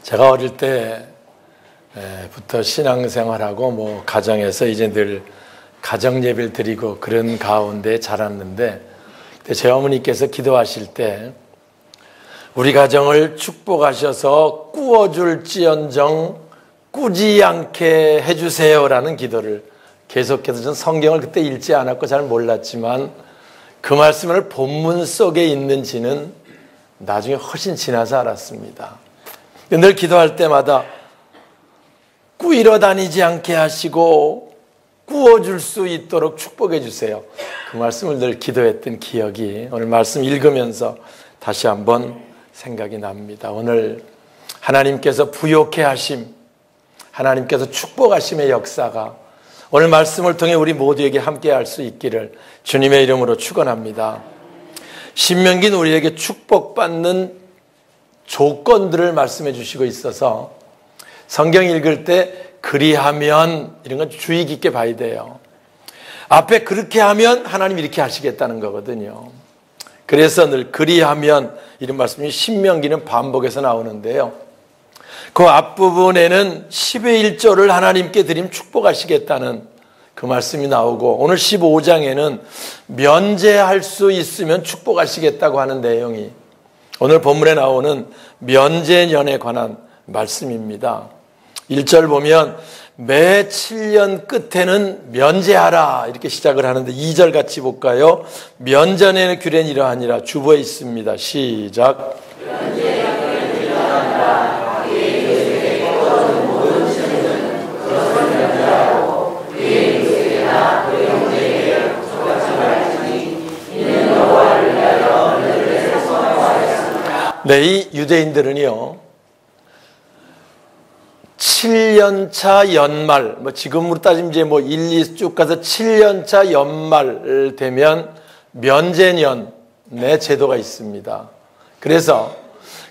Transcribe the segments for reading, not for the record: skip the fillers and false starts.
제가 어릴 때부터 신앙생활하고 뭐 가정에서 이제 늘 가정 예배를 드리고 그런 가운데 자랐는데, 제 어머니께서 기도하실 때 우리 가정을 축복하셔서 꾸어줄지언정 꾸지 않게 해주세요라는 기도를 계속해서, 전 성경을 그때 읽지 않았고 잘 몰랐지만 그 말씀을 본문 속에 있는지는 나중에 훨씬 지나서 알았습니다. 늘 기도할 때마다 꾸이러 다니지 않게 하시고 꾸어줄 수 있도록 축복해 주세요, 그 말씀을 늘 기도했던 기억이 오늘 말씀 읽으면서 다시 한번 생각이 납니다. 오늘 하나님께서 부욕해 하심, 하나님께서 축복하심의 역사가 오늘 말씀을 통해 우리 모두에게 함께 할 수 있기를 주님의 이름으로 축원합니다. 신명기는 우리에게 축복받는 조건들을 말씀해 주시고 있어서 성경 읽을 때 그리하면 이런 건 주의 깊게 봐야 돼요. 앞에 그렇게 하면 하나님 이렇게 하시겠다는 거거든요. 그래서 늘 그리하면 이런 말씀이 신명기는 반복해서 나오는데요, 그 앞부분에는 10의 1조를 하나님께 드리면 축복하시겠다는 그 말씀이 나오고, 오늘 15장에는 면제할 수 있으면 축복하시겠다고 하는 내용이 오늘 본문에 나오는 면제년에 관한 말씀입니다. 1절 보면 매 7년 끝에는 면제하라 이렇게 시작을 하는데, 2절 같이 볼까요? 면제년의 규례는 이러하니라. 주보에 있습니다. 시작. 면제년의 이러하니라. 네, 이 유대인들은요 7년차 연말, 지금으로 따지면 이제 1, 2 쭉 가서 7년차 연말 되면 면제년의 제도가 있습니다. 그래서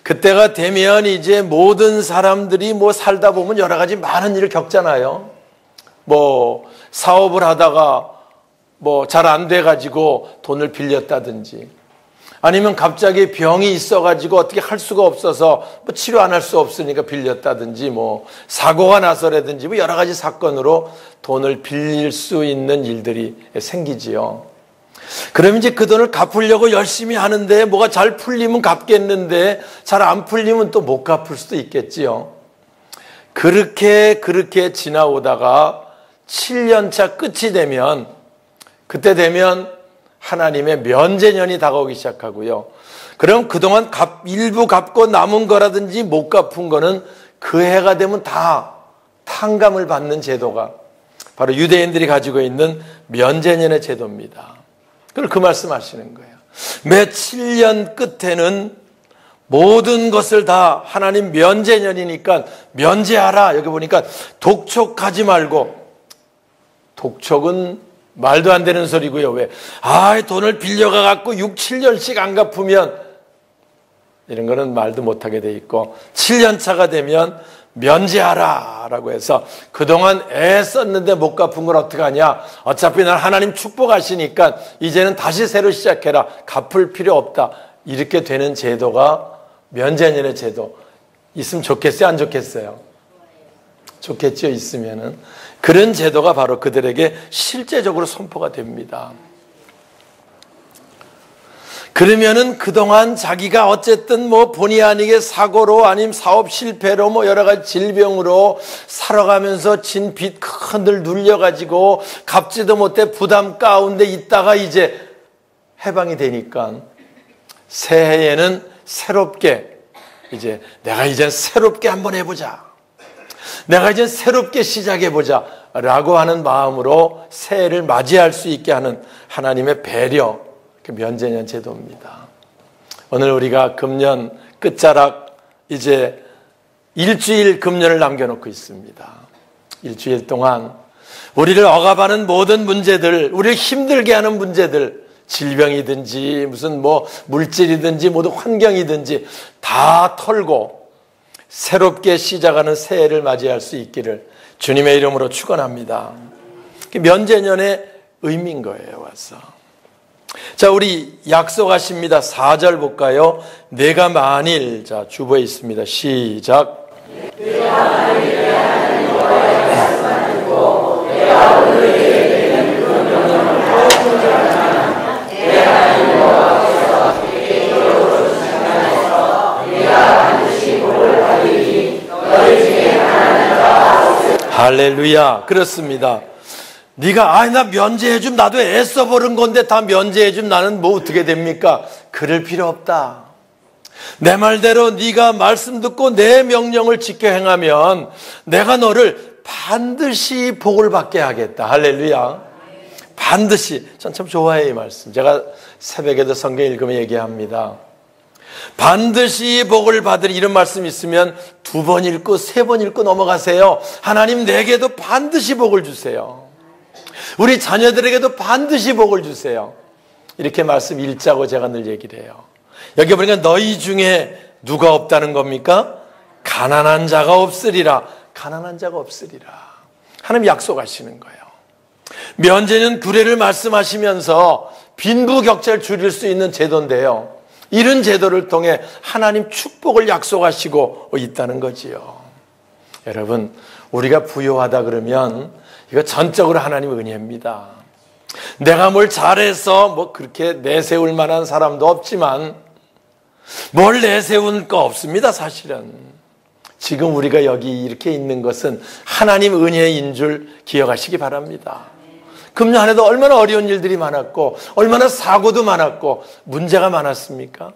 그때가 되면 이제 모든 사람들이 살다 보면 여러 가지 많은 일을 겪잖아요. 사업을 하다가 잘 안 돼가지고 돈을 빌렸다든지, 아니면 갑자기 병이 있어가지고 어떻게 할 수가 없어서 치료 안 할 수 없으니까 빌렸다든지, 사고가 나서라든지 여러 가지 사건으로 돈을 빌릴 수 있는 일들이 생기지요. 그러면 이제 그 돈을 갚으려고 열심히 하는데 뭐가 잘 풀리면 갚겠는데 잘 안 풀리면 또 못 갚을 수도 있겠지요. 그렇게 지나오다가 7년차 끝이 되면, 그때 되면 하나님의 면제년이 다가오기 시작하고요. 그럼 그동안 일부 갚고 남은 거라든지 못 갚은 거는 그 해가 되면 다 탕감을 받는 제도가 바로 유대인들이 가지고 있는 면제년의 제도입니다. 그걸 그 말씀하시는 거예요. 매 7년 끝에는 모든 것을 다 하나님 면제년이니까 면제하라. 여기 보니까 독촉하지 말고, 독촉은 말도 안 되는 소리고요. 왜? 돈을 빌려가 갖고 6, 7년씩 안 갚으면, 이런 거는 말도 못하게 돼 있고, 7년 차가 되면 면제하라 라고 해서 그동안 애 썼는데 못 갚은 걸 어떡하냐, 어차피 난 하나님 축복하시니까 이제는 다시 새로 시작해라, 갚을 필요 없다, 이렇게 되는 제도가 면제년의 제도. 있으면 좋겠어요, 안 좋겠어요? 좋겠죠, 있으면은. 그런 제도가 바로 그들에게 실제적으로 선포가 됩니다. 그러면은 그동안 자기가 어쨌든 본의 아니게 사고로, 아니면 사업 실패로, 여러 가지 질병으로 살아가면서 진 빚 큰들 눌려가지고 갚지도 못해 부담 가운데 있다가 이제 해방이 되니까 새해에는 새롭게, 내가 이제 새롭게 한번 해보자, 내가 이제 새롭게 시작해보자 라고 하는 마음으로 새해를 맞이할 수 있게 하는 하나님의 배려, 그 면제년 제도입니다. 오늘 우리가 금년 끝자락 이제 일주일 금년을 남겨놓고 있습니다. 일주일 동안 우리를 억압하는 모든 문제들, 우리를 힘들게 하는 문제들, 질병이든지 무슨 물질이든지 모든 환경이든지 다 털고 새롭게 시작하는 새해를 맞이할 수 있기를 주님의 이름으로 축원합니다. 면제년의 의미인 거예요, 와서. 자, 우리 약속하십니다. 4절 볼까요? 내가 만일, 자, 주보에 있습니다. 시작. 할렐루야. 그렇습니다. 네가 나 면제해줌, 나도 애써 버는 건데 다 면제해줌, 나는 뭐 어떻게 됩니까? 그럴 필요 없다. 내 말대로 네가 말씀 듣고 내 명령을 지켜 행하면 내가 너를 반드시 복을 받게 하겠다. 할렐루야. 반드시. 전 참 좋아해요, 이 말씀. 제가 새벽에도 성경 읽으면 얘기합니다. 반드시 복을 받으리, 이런 말씀 있으면 2번 읽고 3번 읽고 넘어가세요. 하나님 내게도 반드시 복을 주세요. 우리 자녀들에게도 반드시 복을 주세요. 이렇게 말씀 읽자고 제가 늘 얘기를 해요. 여기 보니까 너희 중에 누가 없다는 겁니까? 가난한 자가 없으리라. 가난한 자가 없으리라. 하나님 약속하시는 거예요. 면제는 구례를 말씀하시면서 빈부격차를 줄일 수 있는 제도인데요, 이런 제도를 통해 하나님 축복을 약속하시고 있다는 거지요. 여러분, 우리가 부유하다 그러면 이거 전적으로 하나님의 은혜입니다. 내가 뭘 잘해서 뭐 그렇게 내세울 만한 사람도 없지만 뭘 내세울 거 없습니다. 사실은 지금 우리가 여기 이렇게 있는 것은 하나님 은혜인 줄 기억하시기 바랍니다. 금년 한 해도 얼마나 어려운 일들이 많았고 얼마나 사고도 많았고 문제가 많았습니까?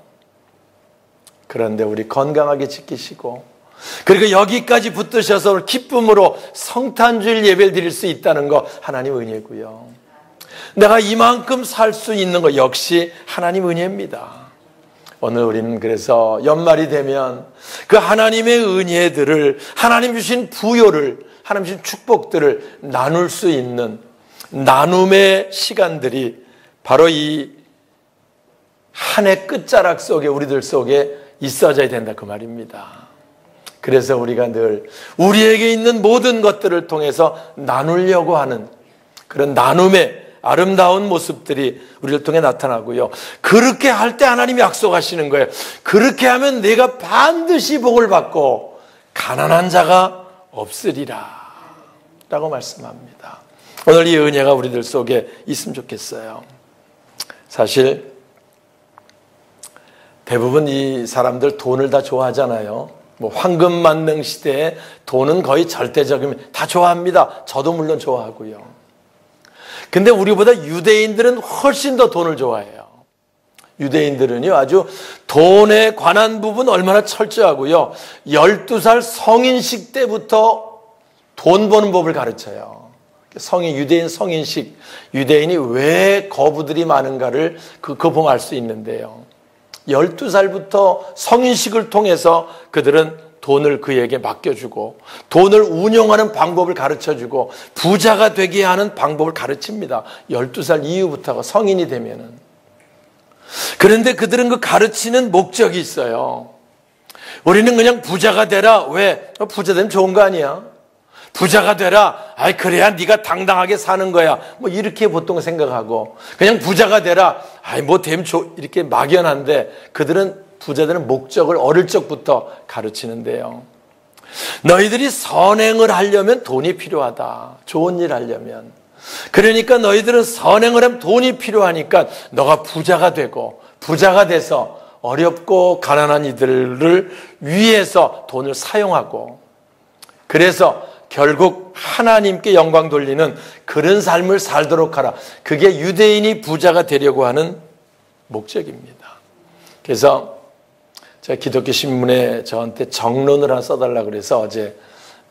그런데 우리 건강하게 지키시고 그리고 여기까지 붙드셔서 기쁨으로 성탄주일 예배를 드릴 수 있다는 거 하나님 은혜고요. 내가 이만큼 살 수 있는 거 역시 하나님 은혜입니다. 오늘 우리는 그래서 연말이 되면 그 하나님의 은혜들을, 하나님 주신 부요를, 하나님 주신 축복들을 나눌 수 있는 나눔의 시간들이 바로 이 한 해 끝자락 속에 우리들 속에 있어져야 된다, 그 말입니다. 그래서 우리가 늘 우리에게 있는 모든 것들을 통해서 나누려고 하는 그런 나눔의 아름다운 모습들이 우리를 통해 나타나고요. 그렇게 할 때 하나님이 약속하시는 거예요. 그렇게 하면 내가 반드시 복을 받고 가난한 자가 없으리라 라고 말씀합니다. 오늘 이 은혜가 우리들 속에 있으면 좋겠어요. 사실 대부분 이 사람들 돈을 다 좋아하잖아요. 뭐 황금 만능 시대에 돈은 거의 절대적이면 다 좋아합니다. 저도 물론 좋아하고요. 근데 우리보다 유대인들은 훨씬 더 돈을 좋아해요. 유대인들은요, 아주 돈에 관한 부분 얼마나 철저하고요. 12살 성인식 때부터 돈 버는 법을 가르쳐요. 유대인 성인식, 유대인이 왜 거부들이 많은가를 그거 보면 알 수 있는데요. 12살부터 성인식을 통해서 그들은 돈을 그에게 맡겨주고 돈을 운용하는 방법을 가르쳐주고 부자가 되게 하는 방법을 가르칩니다. 12살 이후부터가 성인이 되면은. 그런데 그들은 그 가르치는 목적이 있어요. 우리는 그냥 부자가 되라. 왜? 부자 되면 좋은 거 아니야? 부자가 되라. 그래야 네가 당당하게 사는 거야. 뭐 이렇게 보통 생각하고 그냥 부자가 되라. 뭐 되면 이렇게 막연한데 부자들은 목적을 어릴 적부터 가르치는데요. 너희들이 선행을 하려면 돈이 필요하다. 좋은 일 하려면. 그러니까 너희들은 선행을 하면 돈이 필요하니까 너가 부자가 되고 부자가 돼서 어렵고 가난한 이들을 위해서 돈을 사용하고 그래서 결국 하나님께 영광 돌리는 그런 삶을 살도록 하라. 그게 유대인이 부자가 되려고 하는 목적입니다. 그래서 제가 기독교 신문에 저한테 정론을 하나 써달라고 그래서 어제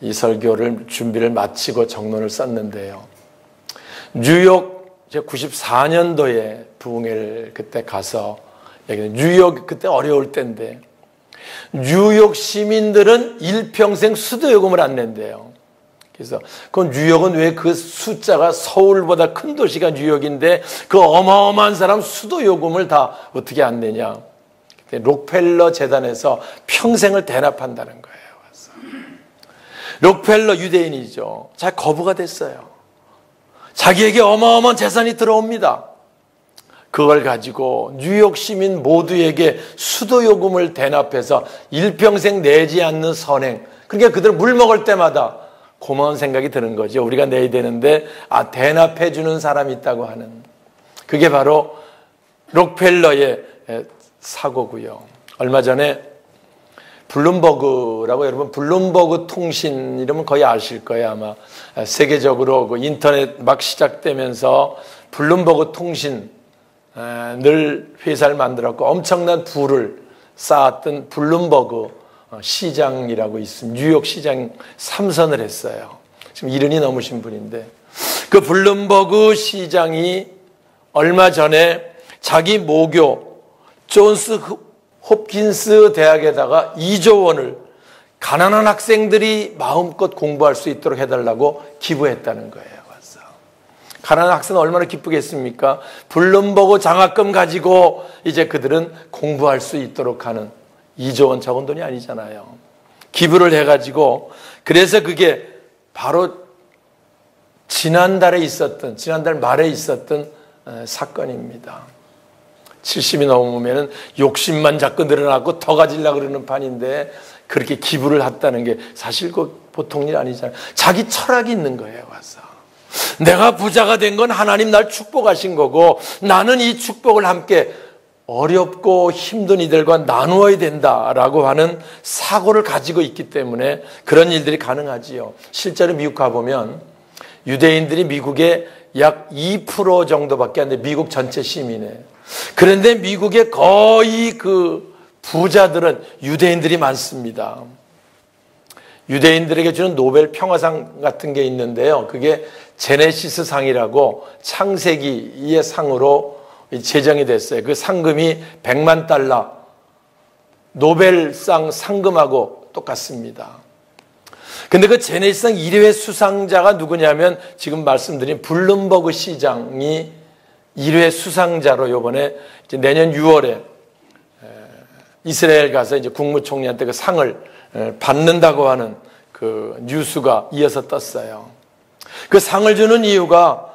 이 설교를 준비를 마치고 정론을 썼는데요. 뉴욕, 제가 94년도에 부흥회를 그때 가서 뉴욕 그때 어려울 때인데 뉴욕 시민들은 일평생 수도요금을 안 낸대요. 그래서 그 뉴욕은 왜 그 숫자가 서울보다 큰 도시가 뉴욕인데 그 어마어마한 사람 수도요금을 다 어떻게 안 내냐. 록펠러 재단에서 평생을 대납한다는 거예요. 록펠러 유대인이죠. 자, 거부가 됐어요. 자기에게 어마어마한 재산이 들어옵니다. 그걸 가지고 뉴욕 시민 모두에게 수도요금을 대납해서 일평생 내지 않는 선행, 그러니까 그들 물 먹을 때마다 고마운 생각이 드는 거죠. 우리가 내야 되는데 대납해 주는 사람이 있다고 하는, 그게 바로 록펠러의 사고고요. 얼마 전에 블룸버그라고, 여러분 블룸버그 통신 이러면 거의 아실 거예요. 아마 세계적으로 그 인터넷 막 시작되면서 블룸버그 통신을 회사를 만들었고 엄청난 부를 쌓았던 블룸버그 시장이라고 있습니다. 뉴욕 시장 3선을 했어요. 지금 70이 넘으신 분인데, 그 블룸버그 시장이 얼마 전에 자기 모교 존스 홉킨스 대학에다가 2조 원을 가난한 학생들이 마음껏 공부할 수 있도록 해달라고 기부했다는 거예요. 가난한 학생은 얼마나 기쁘겠습니까? 블룸버그 장학금 가지고 이제 그들은 공부할 수 있도록 하는, 2조 원 적은 돈이 아니잖아요. 기부를 해가지고, 그래서 그게 바로 지난달 말에 있었던 사건입니다. 70이 넘으면 욕심만 자꾸 늘어나고 더 가지려고 그러는 판인데, 그렇게 기부를 했다는 게 사실 그 보통 일 아니잖아요. 자기 철학이 있는 거예요. 와서 내가 부자가 된 건 하나님 날 축복하신 거고, 나는 이 축복을 함께 어렵고 힘든 이들과 나누어야 된다라고 하는 사고를 가지고 있기 때문에 그런 일들이 가능하지요. 실제로 미국 가보면 유대인들이 미국의 약 2% 정도밖에 안 돼. 미국 전체 시민에. 그런데 미국의 거의 그 부자들은 유대인들이 많습니다. 유대인들에게 주는 노벨 평화상 같은 게 있는데요. 그게 제네시스 상이라고 창세기의 상으로 제정이 됐어요. 그 상금이 100만 달러, 노벨상 상금하고 똑같습니다. 근데 그 제네시스상 1회 수상자가 누구냐면 지금 말씀드린 블룸버그 시장이 1회 수상자로 요번에 이제 내년 6월에 이스라엘 가서 이제 국무총리한테 그 상을 받는다고 하는 그 뉴스가 이어서 떴어요. 그 상을 주는 이유가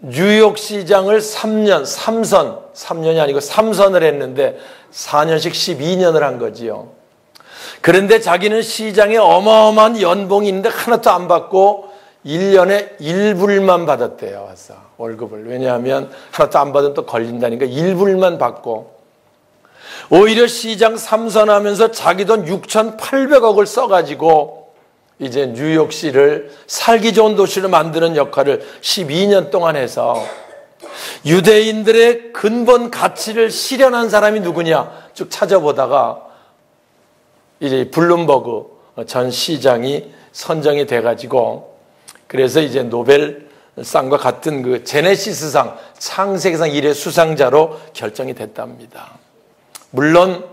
뉴욕 시장을 3년이 아니고 3선을 했는데 4년씩 12년을 한 거지요. 그런데 자기는 시장에 어마어마한 연봉이 있는데 하나도 안 받고 1년에 1불만 받았대요. 와서 월급을. 왜냐하면 하나도 안 받으면 또 걸린다니까 1불만 받고, 오히려 시장 3선하면서 자기 돈 6,800억을 써가지고 이제 뉴욕시를 살기 좋은 도시로 만드는 역할을 12년 동안 해서 유대인들의 근본 가치를 실현한 사람이 누구냐 쭉 찾아보다가 이제 블룸버그 전 시장이 선정이 돼가지고, 그래서 이제 노벨상과 같은 그 제네시스상, 창세기상 1회 수상자로 결정이 됐답니다. 물론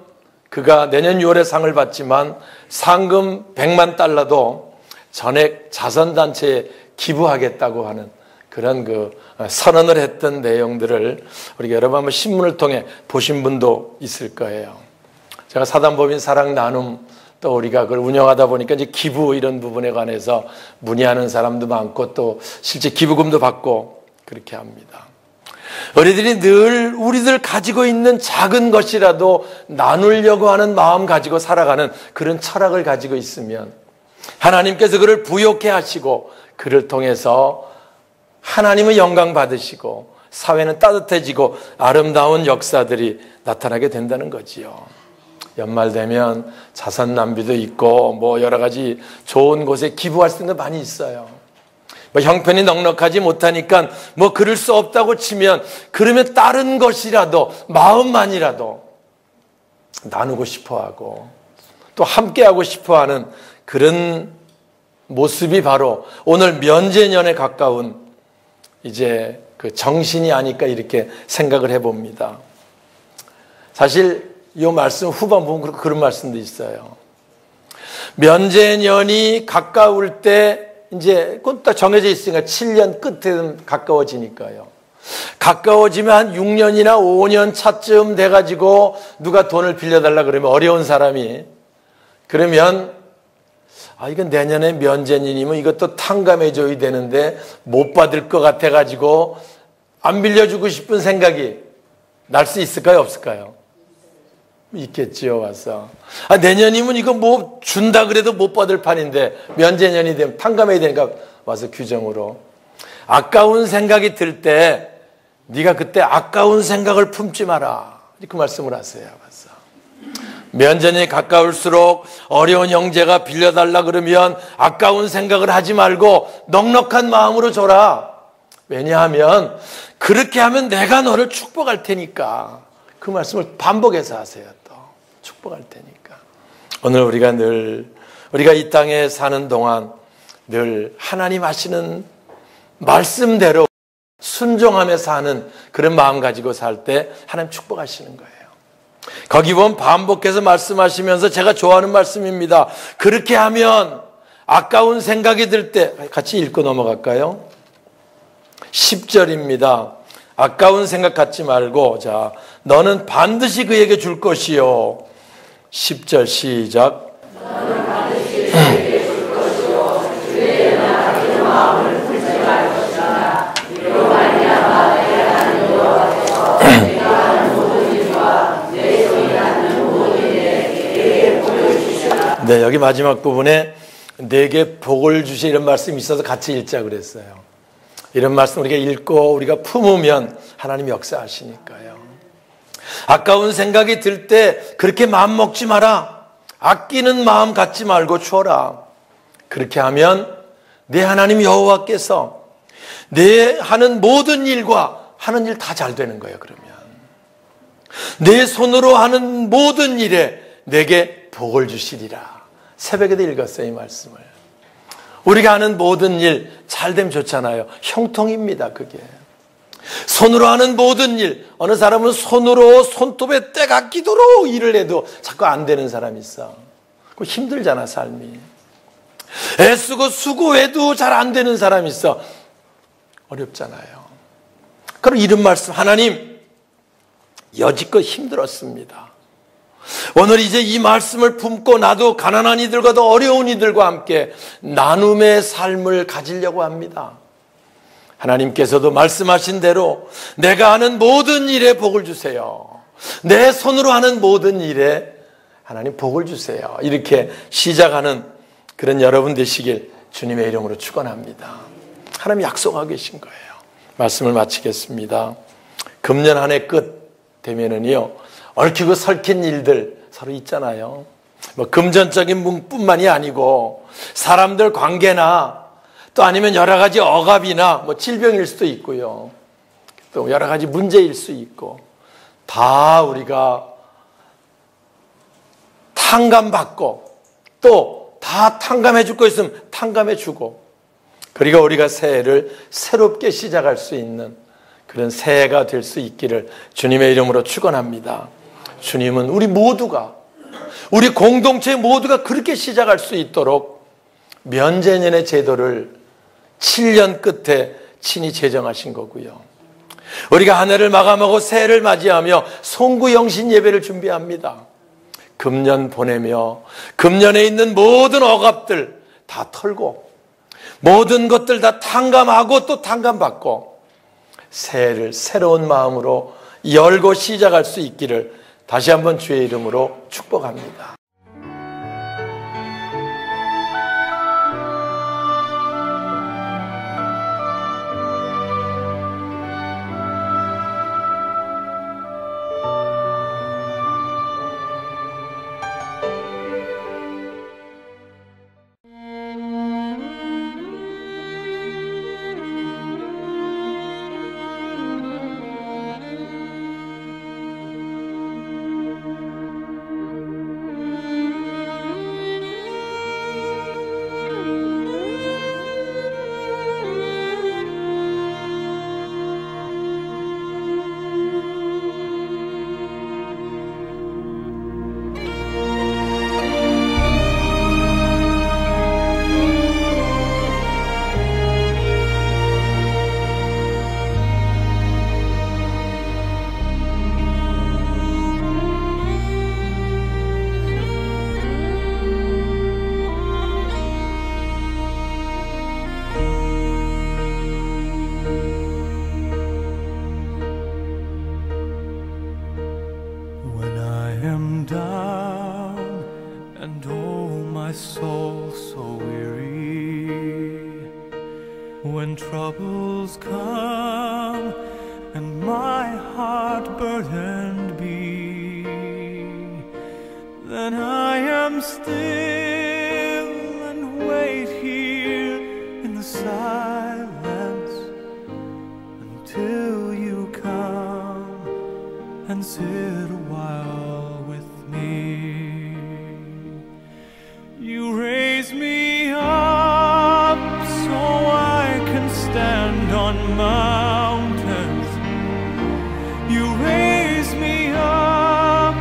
그가 내년 6월에 상을 받지만 상금 100만 달러도 전액 자선단체에 기부하겠다고 하는 그런 그 선언을 했던 내용들을 우리가 여러 번 신문을 통해 보신 분도 있을 거예요. 제가 사단법인 사랑 나눔, 또 우리가 그걸 운영하다 보니까 이제 기부 이런 부분에 관해서 문의하는 사람도 많고 또 실제 기부금도 받고 그렇게 합니다. 우리들이 늘 우리들 가지고 있는 작은 것이라도 나누려고 하는 마음 가지고 살아가는 그런 철학을 가지고 있으면 하나님께서 그를 부욕해 하시고 그를 통해서 하나님의 영광 받으시고 사회는 따뜻해지고 아름다운 역사들이 나타나게 된다는 거지요. 연말 되면 자선 낭비도 있고 뭐 여러 가지 좋은 곳에 기부할 수 있는 거 많이 있어요. 뭐 형편이 넉넉하지 못하니까 뭐 그럴 수 없다고 치면, 그러면 다른 것이라도 마음만이라도 나누고 싶어하고 또 함께하고 싶어하는 그런 모습이 바로 오늘 면제년에 가까운 이제 그 정신이 아닐까 이렇게 생각을 해봅니다. 사실 이 말씀 후반부분 그런 말씀도 있어요. 면제년이 가까울 때 이제 그건 딱 정해져 있으니까 7년 끝에 가까워지니까요. 가까워지면 한 6년이나 5년 차쯤 돼가지고 누가 돈을 빌려달라 그러면 어려운 사람이, 그러면 이건 내년에 면제년이면 이것도 탕감해줘야 되는데 못 받을 것 같아가지고 안 빌려주고 싶은 생각이 날 수 있을까요? 없을까요? 있겠지요. 와서 내년이면 이거 뭐 준다 그래도 못 받을 판인데 면제년이 되면 탕감해야 되니까 와서 규정으로. 아까운 생각이 들 때 네가 그때 아까운 생각을 품지 마라, 그 말씀을 하세요. 와서 면전이 가까울수록 어려운 형제가 빌려달라 그러면 아까운 생각을 하지 말고 넉넉한 마음으로 줘라. 왜냐하면 그렇게 하면 내가 너를 축복할 테니까. 그 말씀을 반복해서 하세요. 또 축복할 테니까. 오늘 우리가 이 땅에 사는 동안 늘 하나님 하시는 말씀대로 순종하며 사는 그런 마음 가지고 살 때 하나님 축복하시는 거예요. 거기 보면 반복해서 말씀하시면서 제가 좋아하는 말씀입니다. 그렇게 하면 아까운 생각이 들 때, 같이 읽고 넘어갈까요? 10절입니다. 아까운 생각 갖지 말고, 자, 너는 반드시 그에게 줄 것이요. 10절 시작. 너는 반드시 그에게 줄 것이요. 그에게 아끼는 마음을 품지 말 것이라. 이로 말미암아 내가 하는 이와 같아서 내가 하는 모든 일과 내 손이 닿는 모든 일에 내게 복을 주시라. 네, 여기 마지막 부분에 내게 복을 주시 이런 말씀이 있어서 같이 읽자 그랬어요. 이런 말씀 우리가 읽고 우리가 품으면 하나님이 역사하시니까요. 아까운 생각이 들 때 그렇게 마음 먹지 마라. 아끼는 마음 갖지 말고 주어라. 그렇게 하면 내 하나님 여호와께서 내 하는 모든 일과 하는 일 다 잘 되는 거예요. 그러면 내 손으로 하는 모든 일에 내게 복을 주시리라. 새벽에도 읽었어요, 이 말씀을. 우리가 하는 모든 일 잘되면 좋잖아요. 형통입니다, 그게. 손으로 하는 모든 일, 어느 사람은 손으로 손톱에 때가 끼도록 일을 해도 자꾸 안 되는 사람이 있어. 그거 힘들잖아, 삶이. 애쓰고 수고해도 잘 안 되는 사람이 있어. 어렵잖아요. 그럼 이런 말씀, 하나님 여지껏 힘들었습니다. 오늘 이제 이 말씀을 품고 나도 가난한 이들과도 어려운 이들과 함께 나눔의 삶을 가지려고 합니다. 하나님께서도 말씀하신 대로 내가 하는 모든 일에 복을 주세요. 내 손으로 하는 모든 일에 하나님 복을 주세요. 이렇게 시작하는 그런 여러분 되시길 주님의 이름으로 축원합니다. 하나님 약속하고 계신 거예요. 말씀을 마치겠습니다. 금년 한 해 끝 되면은요, 얽히고 설킨 일들 서로 있잖아요. 뭐 금전적인 문뿐만이 아니고 사람들 관계나 또 아니면 여러 가지 억압이나 뭐 질병일 수도 있고요. 또 여러 가지 문제일 수 있고 다 우리가 탕감받고 또 다 탕감해 줄 거 있으면 탕감해 주고 그리고 우리가 새해를 새롭게 시작할 수 있는 그런 새해가 될 수 있기를 주님의 이름으로 축원합니다. 주님은 우리 모두가 우리 공동체 모두가 그렇게 시작할 수 있도록 면제년의 제도를 7년 끝에 친히 제정하신 거고요. 우리가 한 해를 마감하고 새해를 맞이하며 송구영신 예배를 준비합니다. 금년 보내며 금년에 있는 모든 억압들 다 털고 모든 것들 다 탕감하고 또 탕감받고 새해를 새로운 마음으로 열고 시작할 수 있기를 다시 한번 주의 이름으로 축복합니다. my soul so weary. When troubles come and my heart burdened be, then I am still and wait here in the silence until you come and sit a while with me. You raise me up so I can stand on mountains. You raise me up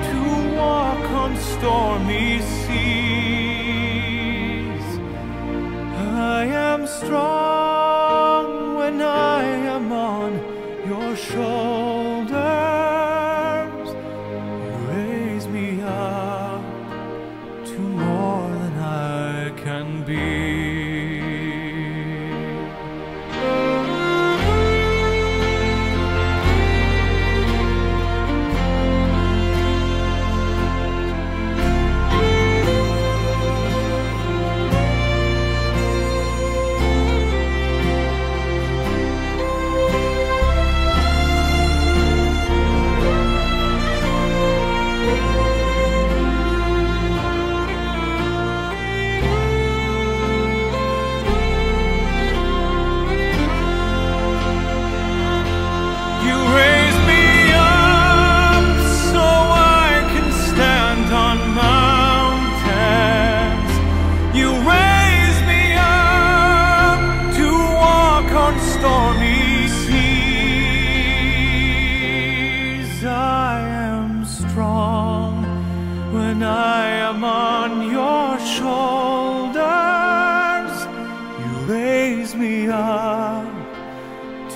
to walk on stormy seas. I am strong when I am on your shoulders. You raise me up to more than I can be. Stormy seas, I am strong when I am on your shoulders. You raise me up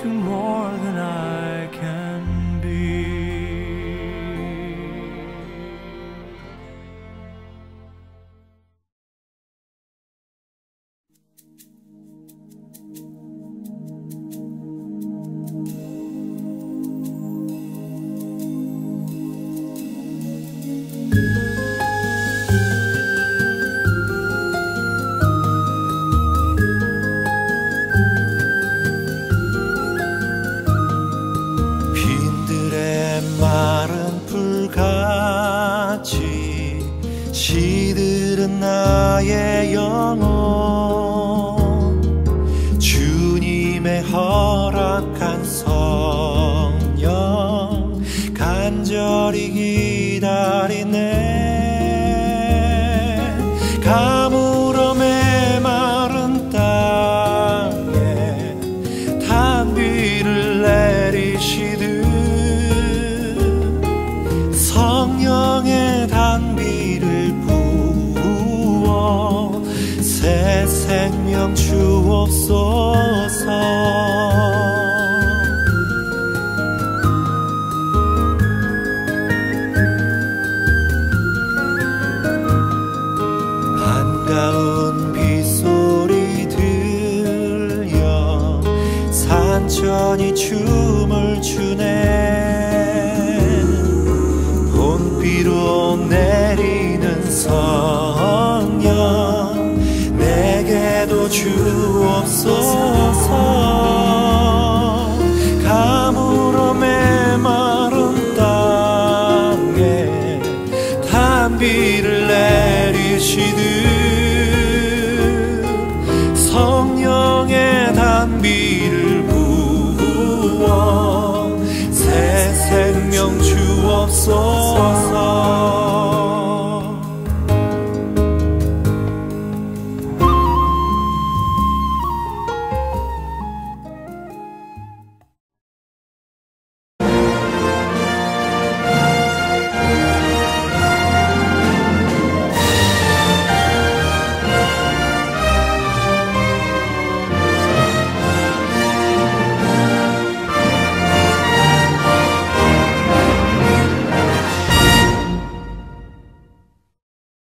to more than I can be. 마른 풀같이 시들은 나의 영혼, 주님의 허락한 성령 간절히 기다리네. 가물어 메마른 땅에 단비를 내리시듯 성령의 단비를 부어 새 생명 주옵소서. 반가운 빗소리 들려 산천이 춤을 추네. 비로 내리는 성령 내게도 주옵소서. 가물어 메마른 땅에 단비를 내리시듯 성령의 단비를 부어 새 생명 주옵소서.